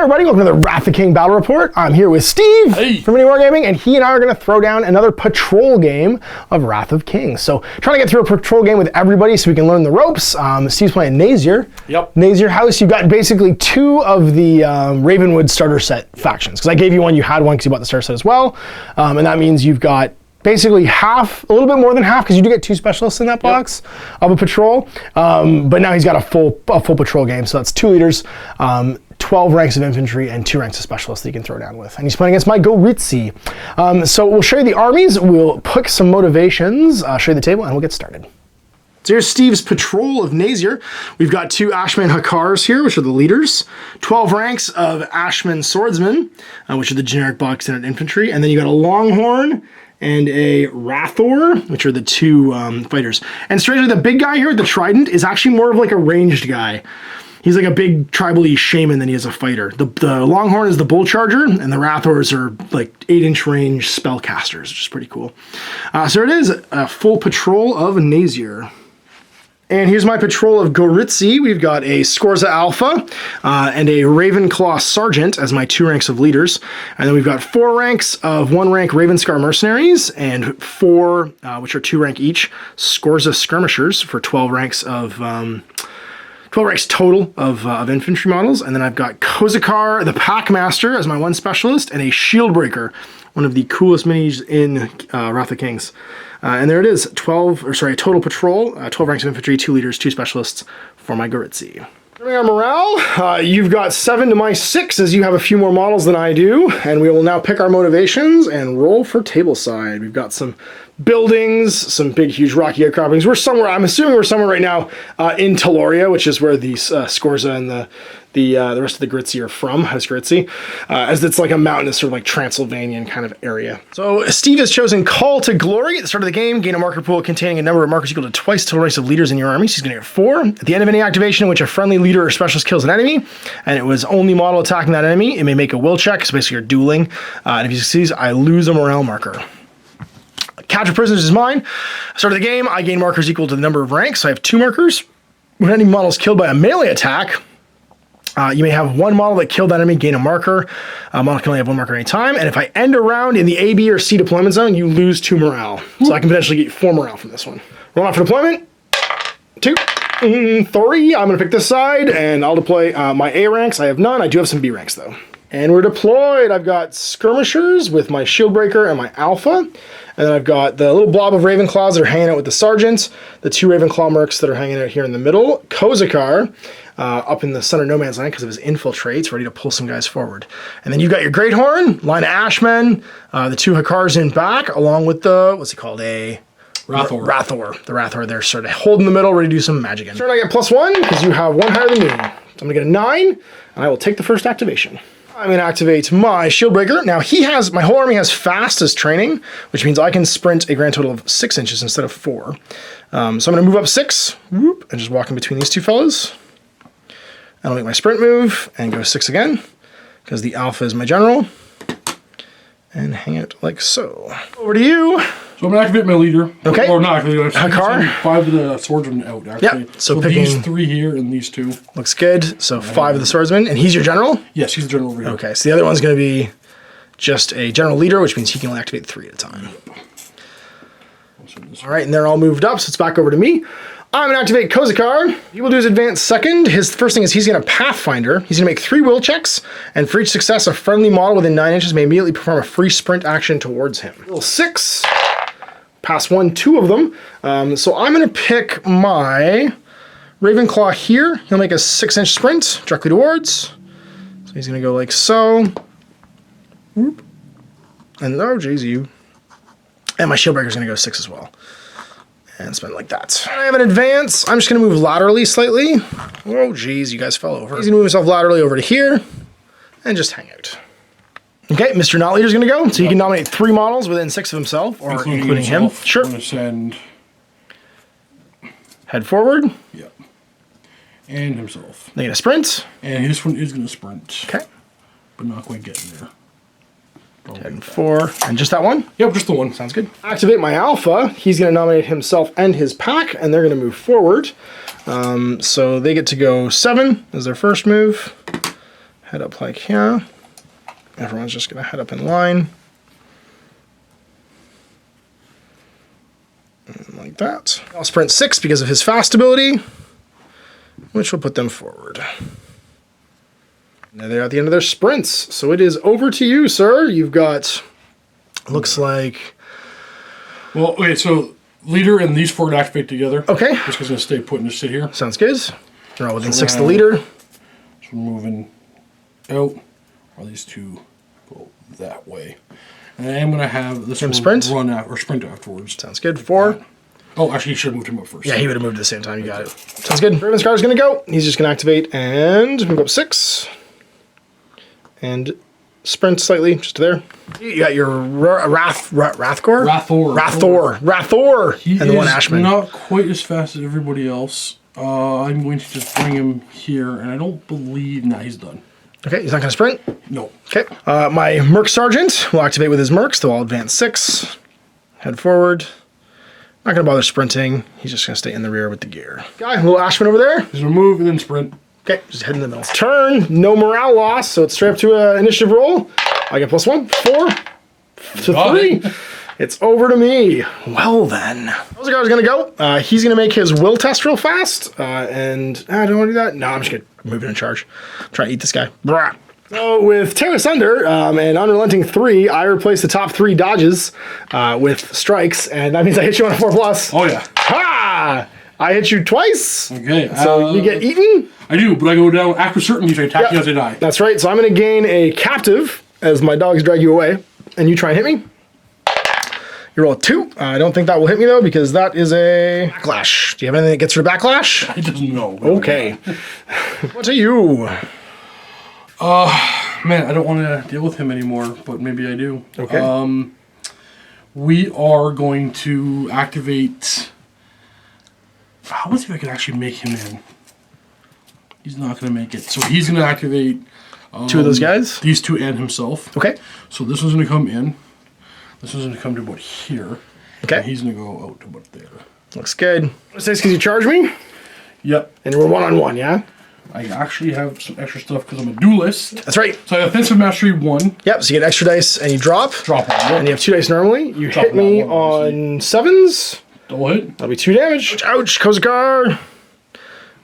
everybody, welcome to the Wrath of King Battle Report. I'm here with Steve from Mini Wargaming, and he and I are going to throw down another patrol game of Wrath of Kings. So trying to get through a patrol game with everybody so we can learn the ropes. Steve's playing Nasier. Yep. Nasier House, you've got basically two of the Ravenswood Starter Set factions. Because I gave you one, you had one because you bought the Starter Set as well. And that means you've got basically half, a little bit more than half, because you do get two specialists in that box of a patrol. But now he's got a full patrol game, so that's 2 leaders, 12 ranks of infantry, and 2 ranks of specialists that you can throw down with. And he's playing against my Goritsi. So we'll show you the armies, we'll pick some motivations, show you the table, and we'll get started. So here's Steve's patrol of Nasier. We've got 2 Ashman Hakars here, which are the leaders, 12 ranks of Ashman Swordsmen, which are the generic box standard infantry, and then you got a Longhorn and a Rathor, which are the 2 fighters. And strangely, the big guy here with the trident is actually more of like a ranged guy. He's like a big tribal-y shaman than he is a fighter. The Longhorn is the bull charger, and the Rathors are like 8-inch range spellcasters, which is pretty cool. So it is a full patrol of Nasier. And here's my patrol of Goritsi. We've got a Scorza Alpha and a Ravenclaw Sergeant as my 2 ranks of leaders. And then we've got 4 ranks of 1 rank Ravenscar Mercenaries and 4, which are 2 rank each, Scorza Skirmishers for 12 ranks of 12 ranks total of infantry models. And then I've got Kozakar the Packmaster as my 1 specialist and a Shieldbreaker, one of the coolest minis in Wrath of Kings. And there it is, total patrol, 12 ranks of infantry, 2 leaders, 2 specialists for my Goritsi. Our morale, you've got 7 to my 6 as you have a few more models than I do, and we will now pick our motivations and roll for tableside. We've got some buildings, some big, huge rocky outcroppings. We're somewhere, I'm assuming we're somewhere right now in Teloria, which is where the Scorza and the rest of the Goritsi are from, House Goritsi, as it's like a mountainous sort of like Transylvanian kind of area. So Steve has chosen Call to Glory at the start of the game. Gain a marker pool containing a number of markers equal to twice total ranks of leaders in your army. So he's going to get 4. At the end of any activation in which a friendly leader or specialist kills an enemy, and it was only model attacking that enemy, it may make a will check, so basically you're dueling. And if he succeeds, I lose a morale marker. Capture prisoners is mine. Start of the game, I gain markers equal to the number of ranks, so I have 2 markers. When any model is killed by a melee attack, you may have 1 model that killed that enemy, gain a marker. Model can only have 1 marker at any time. And if I end a round in the A, B, or C deployment zone, you lose 2 morale. So I can potentially get 4 morale from this one. Roll out for deployment. 2, 3. I'm going to pick this side, and I'll deploy my A ranks. I have none. I do have some B ranks, though. And we're deployed. I've got Skirmishers with my Shieldbreaker and my Alpha. And then I've got the little blob of Ravenclaws that are hanging out with the Sergeants, the 2 Ravenclaw Mercs that are hanging out here in the middle, Kozakar up in the center no man's land because of his infiltrates, ready to pull some guys forward. And then you've got your Great Horn, line of Ashmen, the 2 Hakars in back, along with the, what's he called, a Rathor. The Rathor there sort of holding the middle, ready to do some magic. Turn I get +1 because you have 1 higher than me. So I'm going to get a 9, and I will take the first activation. I'm going to activate my Shieldbreaker. Now my whole army has fast as training, which means I can sprint a grand total of 6 inches instead of 4. So I'm going to move up 6, whoop, and just walk in between these 2 fellas. And I'll make my sprint move and go 6 again, because the Alpha is my general. And hang it like so. Over to you. So I'm going to activate my leader. Okay. Or not activate, Hakar. 5 of the swordsmen out, actually. Yep. So picking these 3 here and these 2. Looks good. So 5 of the swordsmen. And he's your general? Yes, he's the general over here. Okay, so the other one's going to be just a general leader, which means he can only activate 3 at a time. All right, and they're all moved up, so it's back over to me. I'm going to activate Kozakar. He will do his advance second. His first thing is he's going to Pathfinder. He's going to make 3 will checks, and for each success, a friendly model within 9 inches may immediately perform a free sprint action towards him. Roll 6. Pass 1, 2 of them. So I'm going to pick my Ravenclaw here. He'll make a 6-inch sprint directly towards. So he's going to go like so. Whoop. And oh, geez, you. And my Shieldbreaker's going to go 6 as well. And spin like that. I have an advance. I'm just going to move laterally slightly. Oh, geez, you guys fell over. He's going to move himself laterally over to here and just hang out. Okay, Mr. Not Leader's going to go. So you can nominate 3 models within 6 of himself, or including him. Sure. I'm going to send... Head forward. Yep. And himself. They get a sprint. And this one is going to sprint. Okay. But not quite getting there. 10, 4, and just that one? Yep, just the one. Sounds good. Activate my Alpha. He's going to nominate himself and his pack, and they're going to move forward. So they get to go 7 as their first move. head up like here. Everyone's just going to head up in line. And like that. I'll sprint 6 because of his fast ability, which will put them forward. Now they're at the end of their sprints. So it is over to you, sir. You've got, looks like... Well, okay, so leader and these 4 to activate together. Okay. This guy's going to stay put and just sit here. Sounds good. They're all within 6 of the leader. So we're moving out. Or these 2 go that way. And I am going to have this one sprint? run out or sprint afterwards. Sounds good. 4. Oh, actually, he should have moved him up first. Yeah, he would have moved at the same time. You got it. Sounds good. Ravenswood is going to go. He's just going to activate and move up 6. And sprint slightly, just to there. You got your Rathor? Rathor! He and the one is Ashman. Not quite as fast as everybody else. I'm going to just bring him here, and I don't believe... Nah, he's done. Okay, he's not going to sprint? No. Okay. My Merc Sergeant will activate with his Mercs. They'll all advance 6. Head forward. Not going to bother sprinting. He's just going to stay in the rear with the gear. Guy, little Ashman over there. He's going to move and then sprint. Okay, just head in the middle. Turn, no morale loss, so it's straight up to an initiative roll. I get +1, 4 to 3. It's over to me. Well then. How's the guy's gonna go? He's gonna make his will test real fast. And I don't wanna do that. No, I'm just gonna move it in charge. Try to eat this guy. Brah. So with Tear Asunder and Unrelenting 3, I replace the top 3 dodges with strikes, and that means I hit you on a 4+. Oh yeah. Ha! I hit you twice. Okay. So you get eaten. I do, but I go down after certain you attack you as they die. That's right. So I'm going to gain a captive as my dogs drag you away, and you try and hit me. You roll a 2. I don't think that will hit me though, because that is a backlash. Do you have anything that gets rid of backlash? I don't know. Okay. What are you? Man, I don't want to deal with him anymore, but maybe I do. Okay. We are going to activate. Let's see if I can actually make him in. He's not going to make it. So he's going to activate 2 of those guys? These 2 and himself. Okay. So this one's going to come in. This one's going to come to about here. Okay. And he's going to go out to about there. Looks good. What's this, because you charge me? Yep. And we're 1-on-1, yeah? I actually have some extra stuff because I'm a duelist. That's right. So I have Offensive Mastery 1. Yep, so you get extra dice and you drop. Drop on And you have 2 dice normally. You hit me on 7s. Double hit. That'll be 2 damage. Ouch, Kozakar.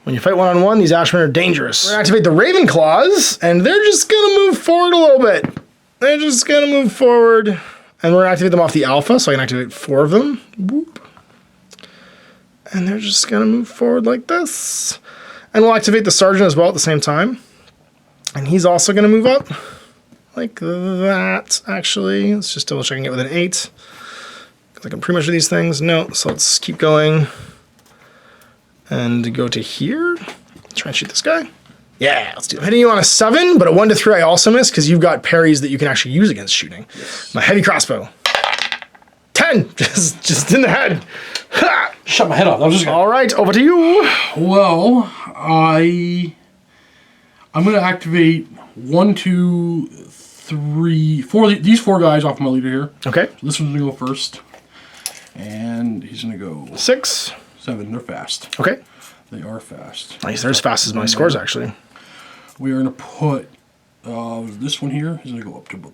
When you fight 1-on-1, these Ashmen are dangerous. We're gonna activate the Raven Claws, and they're just gonna move forward a little bit. They're just gonna move forward. And we're gonna activate them off the Alpha, so I can activate 4 of them. Whoop. And they're just gonna move forward like this. And we'll activate the Sergeant as well at the same time. And he's also gonna move up. Like that, actually. Let's just double check and get with an 8. I can pretty much do these things. No, so let's keep going. And go to here. Try and shoot this guy. Yeah, let's do it. I'm hitting you on a 7, but a 1 to 3 I also miss because you've got parries that you can actually use against shooting. Yes. My heavy crossbow. 10! Just in the head. Ha! Shut my head off. That was just all right, over to you. Well, I'm going to activate 1, 2, 3, 4. These 4 guys off my leader here. Okay. So this one's going to go first. And he's going to go 6. 7. They're fast. Okay. They are fast. Nice. They're as fast as my scores, actually. We are going to put this one here. He's going to go up to about...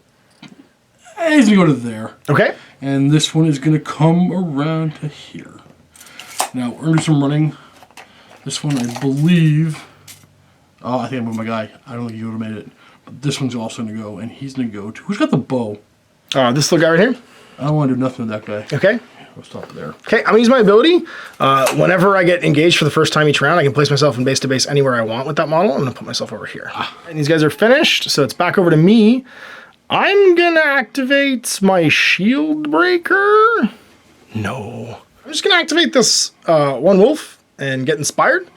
He's going to go to there. Okay. And this one is going to come around to here. Now, we're going to do some running. This one, I believe... Oh, I think I moved my guy. I don't think he would have made it. But this one's also going to go, and he's going to go to... Who's got the bow? This little guy right here? I don't want to do nothing with that guy. Okay. We'll stop there. Okay, I'm going to use my ability. Whenever I get engaged for the first time each round, I can place myself in base to base anywhere I want with that model. I'm going to put myself over here. And these guys are finished, so it's back over to me. I'm going to activate my shield breaker. No. I'm just going to activate this one wolf and get inspired.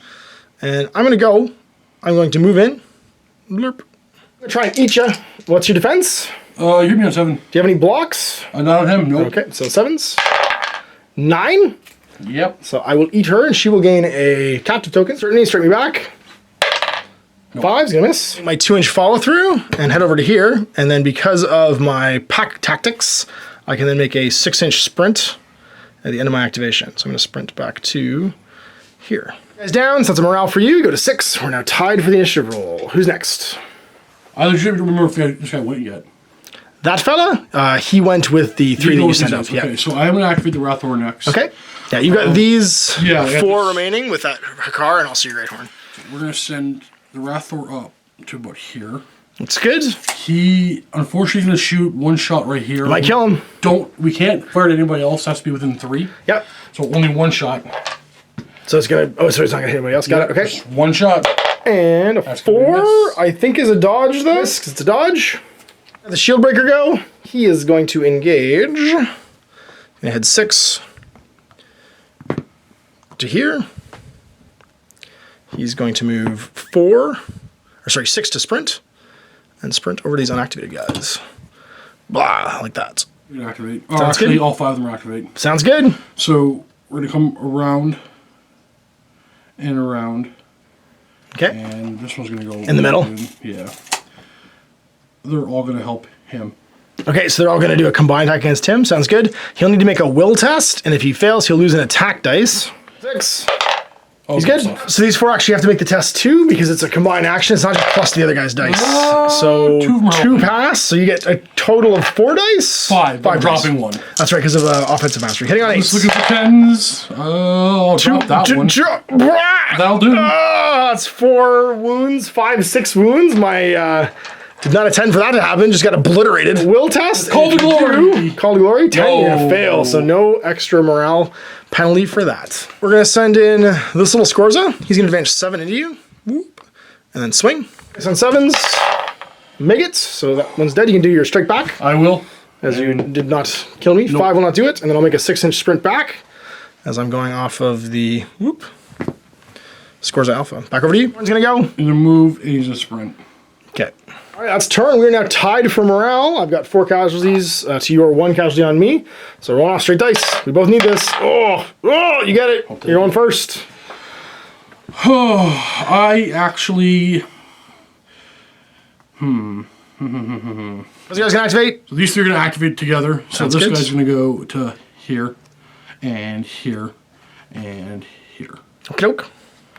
And I'm going to go. I'm going to move in. Blurp. I'm going to try and eat you. What's your defense? You hit me on 7. Do you have any blocks? Not on him, no. Okay, so 7s. 9. Yep. So I will eat her, and she will gain a captive token. Certainly, straight me back. Nope. 5's gonna miss. My 2-inch follow through, and head over to here. And then because of my pack tactics, I can then make a 6-inch sprint at the end of my activation. So I'm gonna sprint back to here. You guys down, so that's a morale for you. You go to 6. We're now tied for the initiative roll. Who's next? I legitimately don't remember if this guy went yet. That fella, he went with the 3 that you sent up. Okay, Yeah. so I'm going to activate the Wrathor next. Okay. Yeah, you got these I 4 got remaining with that Hakar and also your Great Horn. We're going to send the Wrathor up to about here. That's good. He, unfortunately, is going to shoot 1 shot right here. Might kill him. We can't fire at anybody else. It has to be within 3. Yep. So only 1 shot. So it's going to, so it's not going to hit anybody else. Got it, okay. Just 1 shot. And a 4, I think is a dodge though. Because it's a dodge. The shield breaker go. He is going to engage. Gonna head 6 to here. He's going to move 6 to sprint. And sprint over these unactivated guys. Blah, like that. We're going to activate. Sounds Actually, good. all 5 of them are activate. Sounds good. So we're going to come around and around. Okay. And this one's going to go in the middle. Yeah. They're all going to help him. Okay, so they're all going to do a combined attack against him. Sounds good. He'll need to make a will test, and if he fails, he'll lose an attack dice. 6. Oh, He's good. So these 4 actually have to make the test too, because it's a combined action. It's not just plus the other guy's dice. So 2 pass. So you get a total of 4 dice. 5. 5 dropping dice. 1. That's right, because of offensive mastery. Hitting on 8. Just looking for 10s. I'll drop that one. That'll do. That's 4 wounds, 5, 6 wounds. My did not intend for that to happen. Just got obliterated. Will test. Call to glory. Call to glory. 10. No. You're gonna fail. So no extra morale penalty for that. We're gonna send in this little Scorza. He's gonna advance 7 into you. Whoop. And then swing. It's on 7s. Make it. So that one's dead. You can do your strike back. I will. As you did not kill me. Nope. 5 will not do it. And then I'll make a 6-inch sprint back. As I'm going off of the whoop. Scorza Alpha. Back over to you. One's gonna go. And a move, and he's a sprint. Okay. All right, that's turn. We're now tied for morale. I've got 4 casualties to your 1 casualty on me. So roll off straight dice. We both need this. Oh, you get it. You're on first. I actually... Those guys can activate. So these 3 are going to activate together. So Sounds this good. guy's going to go to here, and here, and here. Okay.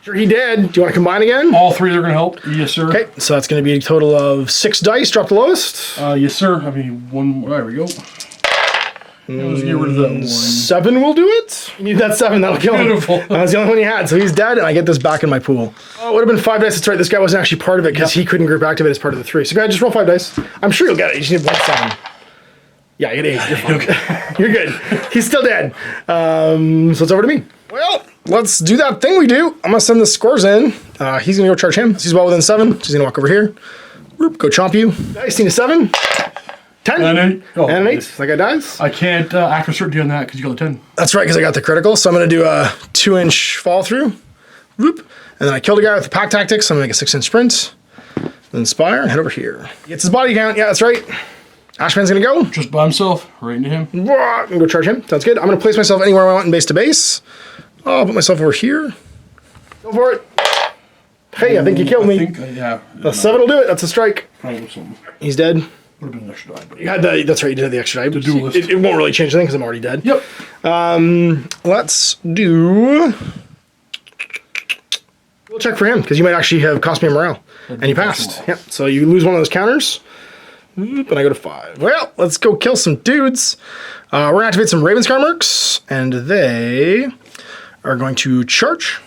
Sure, he did. Do you want to combine again? All 3 are going to help. Yes, sir. Okay, so that's going to be a total of 6 dice. Drop the lowest. Yes, sir. I mean, 1 more. There we go. Let's get rid of that 1. 7 will do it. You need that 7. That'll kill him. Beautiful. That's the only one he had. So he's dead, and I get this back in my pool. Oh, it would have been 5 dice. That's right. This guy wasn't actually part of it because he couldn't group activate as part of the 3. So go ahead, just roll 5 dice. I'm sure you'll get it. You just need 1 7. Yeah, you get 8. You're fine. Okay. You're good. He's still dead. So it's over to me. Well, let's do that thing we do. I'm going to send the scores in. He's going to go charge him. He's well within 7. He's going to walk over here. Whoop, go chomp you. Dice, need a 7. 10. And an 8. Oh, and an 8. That guy dies. I can't act with certainty on that because you got the 10. That's right, because I got the critical. So I'm going to do a 2-inch fall through. Whoop. And then I killed a guy with the pack tactics. So I'm going to make a 6-inch sprint. Then Spire and head over here. Gets his body count. Yeah, that's right. Ashman's going to go. Just by himself, right into him. I'm going to go charge him. Sounds good. I'm going to place myself anywhere I want in base to base. I'll put myself over here. Go for it. Hey, I think you killed me. Yeah. The 7 will do it. That's a strike. He's dead. Would have been an extra die, but You had the, that's right, you did have the extra die. The duelist. It won't really change anything because I'm already dead. Yep. Let's do... We'll check for him because you might actually have cost me a morale. And you passed. Yep. So you lose one of those counters. And I go to 5. Well, let's go kill some dudes. We're going to activate some Ravenscar mercs. And they are going to charge.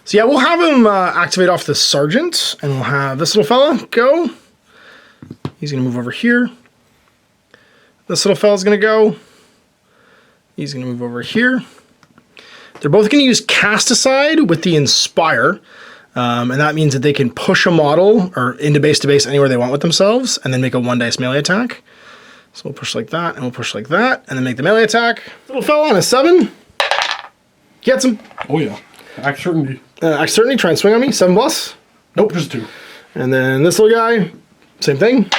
So yeah, we'll have him activate off the sergeant. And we'll have this little fella go. He's going to move over here. This little fella's going to go. He's going to move over here. They're both going to use Cast Aside with the Inspire. And that means that they can push a model or into base to base anywhere they want with themselves and then make a 1 dice melee attack. So we'll push like that and we'll push like that and then make the melee attack. Little fella on a 7. Gets him. Oh, yeah. Act certainty. Act certainty, try and swing on me. 7 plus. Nope, just 2. And then this little guy, same thing.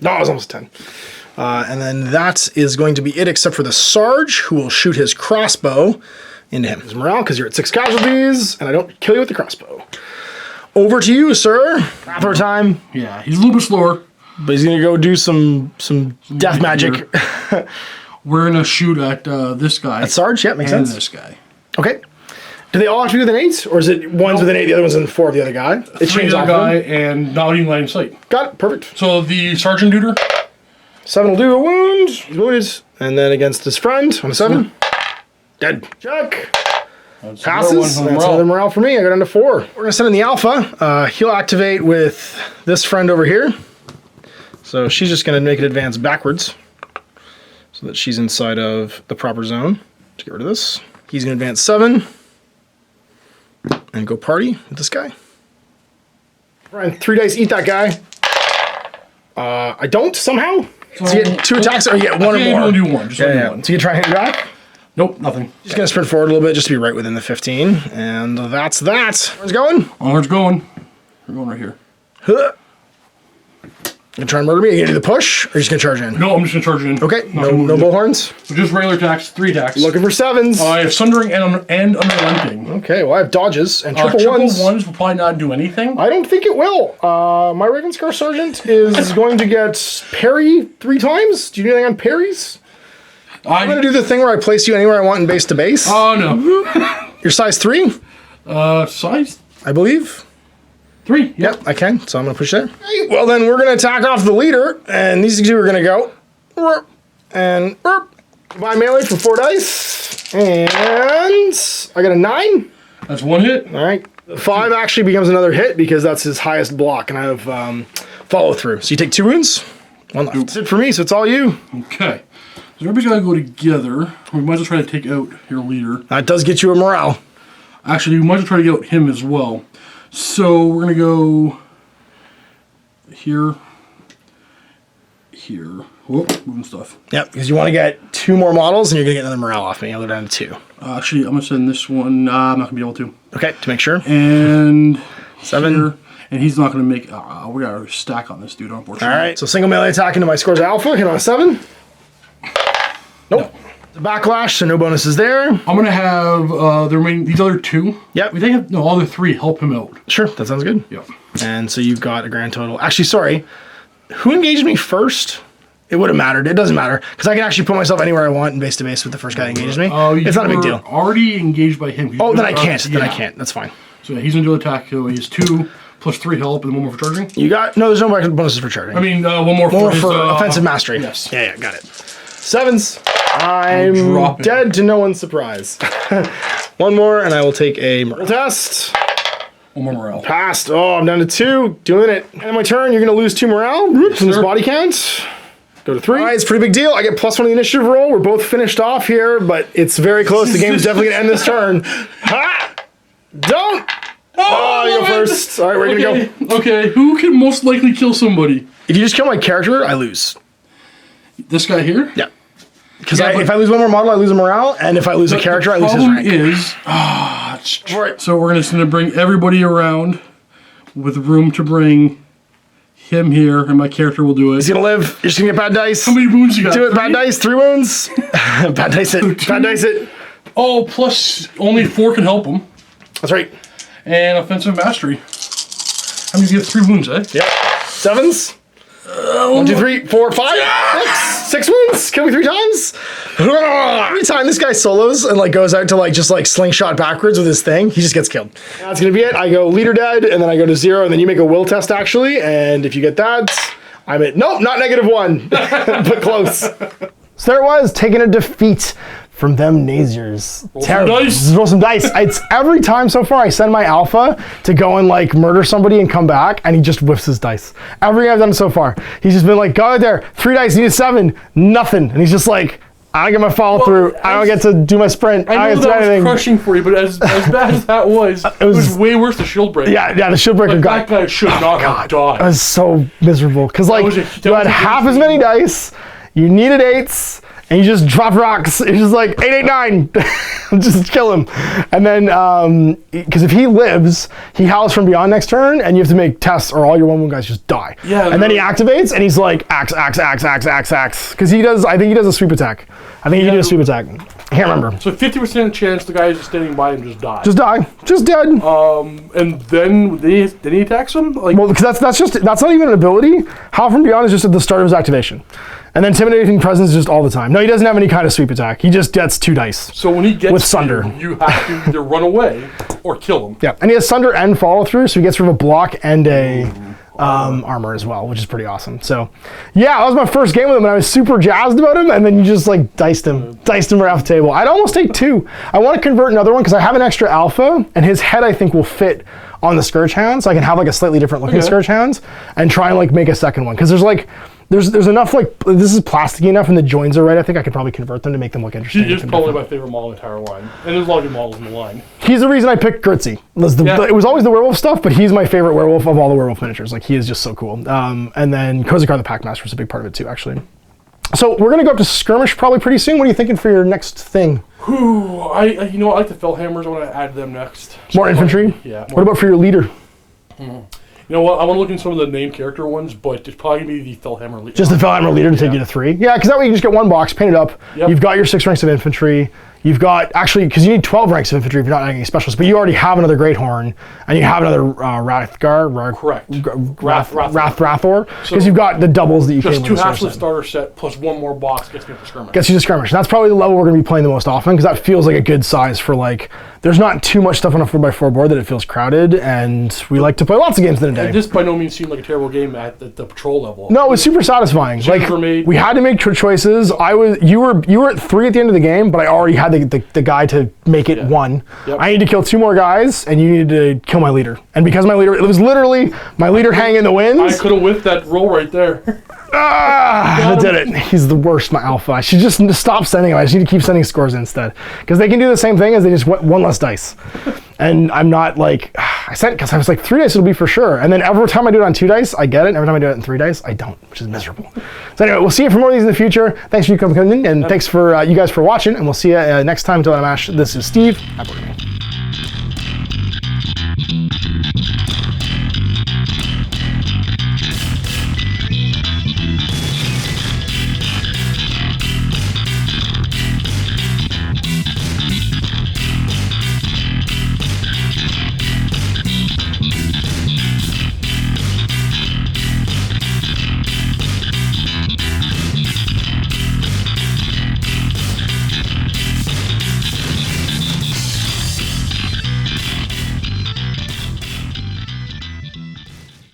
No, it was almost 10. And then that is going to be it except for the Sarge, who will shoot his crossbow into him. His morale, because you're at 6 casualties, and I don't kill you with the crossbow. Over to you, sir. Wrathor time. Yeah, he's a little bit slower. But he's going to go do some death magic. We're going to shoot at this guy. At Sarge? Yeah, makes and sense. this guy. Okay. Do they all have to be with an 8? Or is it one's with an 8, the other one's in 4 of the other guy? It 3 changes the off other guy, of them? and not even line of sight. Got it. Perfect. So the sergeant duder. 7 will do a wound. He's wounded. And then against his friend on a 7. Dead. Check. That's Passes. That's another morale for me. I go down to 4. We're going to send in the alpha. He'll activate with this friend over here. So she's just going to make it advance backwards so that she's inside of the proper zone. Let's get rid of this. He's going to advance 7 and go party with this guy. Ryan, 3 dice, eat that guy. I don't somehow. So you get 2 attacks or you get 1 or more. You only do 1. Just only 1. So you try and hit back? Nope, nothing. Just going to sprint forward a little bit just to be right within the 15. And that's that. Where's it going? Onward's going. We're going right here. Huh. You gonna try and murder me? Are you gonna do the push? Or are you just gonna charge in? No, I'm just gonna charge in. Okay, no bullhorns. So just regular attacks, 3 attacks. Looking for 7s. I have Sundering and Unrelenting. Okay, well I have dodges and triple ones. Triple ones will probably not do anything. I don't think it will. My Ravenscar Sergeant is going to get parry 3 times. Do you do anything on parries? I'm gonna do the thing where I place you anywhere I want in base to base. Oh no. You're size 3? Size? I believe. 3. Yep, I can. So I'm gonna push there. Okay, well then we're gonna attack off the leader, and these 2 are gonna go. And buy melee for 4 dice. And I got a 9. That's 1 hit. All right. 5 actually becomes another hit because that's his highest block, and I have follow through. So you take 2 wounds. 1 left. That's it for me, so it's all you. Okay. So everybody's gotta go together. We might as well try to take out your leader. That does get you a morale. Actually, we might as well try to get out him as well. So we're gonna go here, here. Whoop, moving stuff. Yep, because you want to get 2 more models, and you're gonna get another morale off me. I'll go down to 2. Actually, I'm gonna send this one. I'm not gonna be able to. Okay, to make sure. And 7. Here, and he's not gonna make. We got a stack on this dude, unfortunately. All right. So single melee attack into my scores alpha. Hit on a 7. Nope. No. The backlash, so no bonuses there. I'm gonna have the remaining these other 2. Yep. We think have no other 3 help him out. Sure, that sounds good. Yep. And so you've got a grand total. Actually, sorry. Who engaged me first? It would have mattered. It doesn't matter because I can actually put myself anywhere I want in base to base with the first guy that engages me. Oh, it's not a big deal. Already engaged by him. Oh, then I can't. Then I can't. That's fine. So yeah, he's gonna do attack. So he's 2 plus 3 help and 1 more for charging. You got no. There's no bonuses for charging. I mean, 1 more for, his, offensive mastery. Yes. Yeah, got it. 7s. I'm dead to no one's surprise. 1 more, and I will take a morale test. 1 more morale. Passed. Oh, I'm down to 2. Doing it. And my turn, you're going to lose 2 morale. Oops, from this body count. Go to 3. All right, it's a pretty big deal. I get +1 on the initiative roll. We're both finished off here, but it's very close. The game's definitely going to end this turn. Ha! Don't! Oh, you go first. All right, we're going to go. Okay, who can most likely kill somebody? If you just kill my character, I lose. This guy here? Yeah. Because if I lose 1 more model, I lose a morale, and if I lose a character, I lose his rank. Right. So we're just going to bring everybody around with room to bring him here, and my character will do it. He's going to live. You're just going to get bad dice. How many wounds you got? Do it. 3? Bad dice. 3 wounds. Bad dice it. Bad dice it. Oh, plus only 4 can help him. That's right. And offensive mastery. How many do you get? 3 wounds, eh? Yep. 7s. 1, 2, 3, 4, 5, 6 wounds. Kill me 3 times. Every time this guy solos and goes out to just slingshot backwards with his thing, he just gets killed. That's gonna be it. I go leader dead, and then I go to 0, and then you make a will test actually, and if you get that, I'm at nope, not -1, but close. So there it was, taking a defeat from them Nasiers. Roll some dice. It's every time so far I send my alpha to go and murder somebody and come back, and he just whiffs his dice. Every I've done so far, he's just been go out there, 3 dice, need a 7, nothing, and he's just I don't get my follow through. I don't get to do my sprint. I know that was crushing for you, but as bad as that was, it was way worse the shield breaker. Yeah, the shield breaker got. That guy should not have died. It was so miserable because you had half as many dice, you needed 8s. And you just drop rocks. It's just 8, 8, 9. Just kill him. And then, because if he lives, he howls from beyond next turn, and you have to make tests, or all your 1 wound guys just die. Yeah. And then he activates, and he's axe, axe, axe, axe, axe, axe. Because I think he does a sweep attack. I think he did a sweep attack. I can't remember. So 50% chance the guy is standing by him just dies. Just die. Just dead. And then he attacks him? Well, because that's not even an ability. Howl from beyond is just at the start of his activation. And then intimidating presence just all the time. No, he doesn't have any kind of sweep attack. He just gets 2 dice. So when he gets with Sunder, you have to either run away or kill him. Yeah, and he has Sunder and follow through, so he gets rid of a block and a armor as well, which is pretty awesome. So yeah, that was my first game with him, and I was super jazzed about him. And then you just like diced him right off the table. I'd almost take 2. I want to convert another one because I have an extra alpha, and his head I think will fit on the Scourge Hound, so I can have like a slightly different looking Scourge Hounds and try and like make a second one because there's like. There's enough, like, this is plasticky enough and the joins are right. I think I could probably convert them to make them look interesting. He is probably my favorite model in the entire line. And there's a lot of good models in the line. He's the reason I picked Goritsi. It was always the werewolf stuff, but he's my favorite werewolf of all the werewolf miniatures. Like, he is just so cool. And then Kozikar the Packmaster is a big part of it too, actually. So we're going to go up to Skirmish probably pretty soon. What are you thinking for your next thing? You know, I like the Fellhammers. I want to add them next. More infantry? Yeah. What about for your leader? You know what? I want to look in some of the named character ones, but it's probably going to be the Fellhammer leader. Just the Fellhammer leader to take you to 3? Yeah, because that way you can just get 1 box, paint it up. Yep. You've got your 6 ranks of infantry. You've got, actually, because you need 12 ranks of infantry if you're not adding any specialists, but you already have another Great Horn, and you have another Rathgar. Correct. Rathor. Because you've got the doubles that you can. Just 2 House Nasier starter set plus 1 more box gets me up to Skirmish. Gets you to Skirmish. And that's probably the level we're going to be playing the most often, because that feels like a good size for, like, there's not too much stuff on a 4x4 board that it feels crowded, and we like to play lots of games in a day. And this by no means seemed like a terrible game at the patrol level. No, it was super satisfying. Like, we had to make choices. You were at 3 at the end of the game, but I already had the guy to make it 1. Yep. I need to kill 2 more guys, and you needed to kill my leader. And because my leader, it was literally my leader hanging in the winds. I could have whiffed that roll right there. I did it. He's the worst, my alpha. I should just stop sending him. I just need to keep sending scores instead. Because they can do the same thing as they just want 1 less dice. And I'm not like, I sent, because I was like 3 dice it'll be for sure. And then every time I do it on 2 dice, I get it. And every time I do it on 3 dice, I don't, which is miserable. So anyway, we'll see you for more of these in the future. Thanks for you coming in, and thanks for you guys for watching. And we'll see you next time until I mash. This is Steve. Happy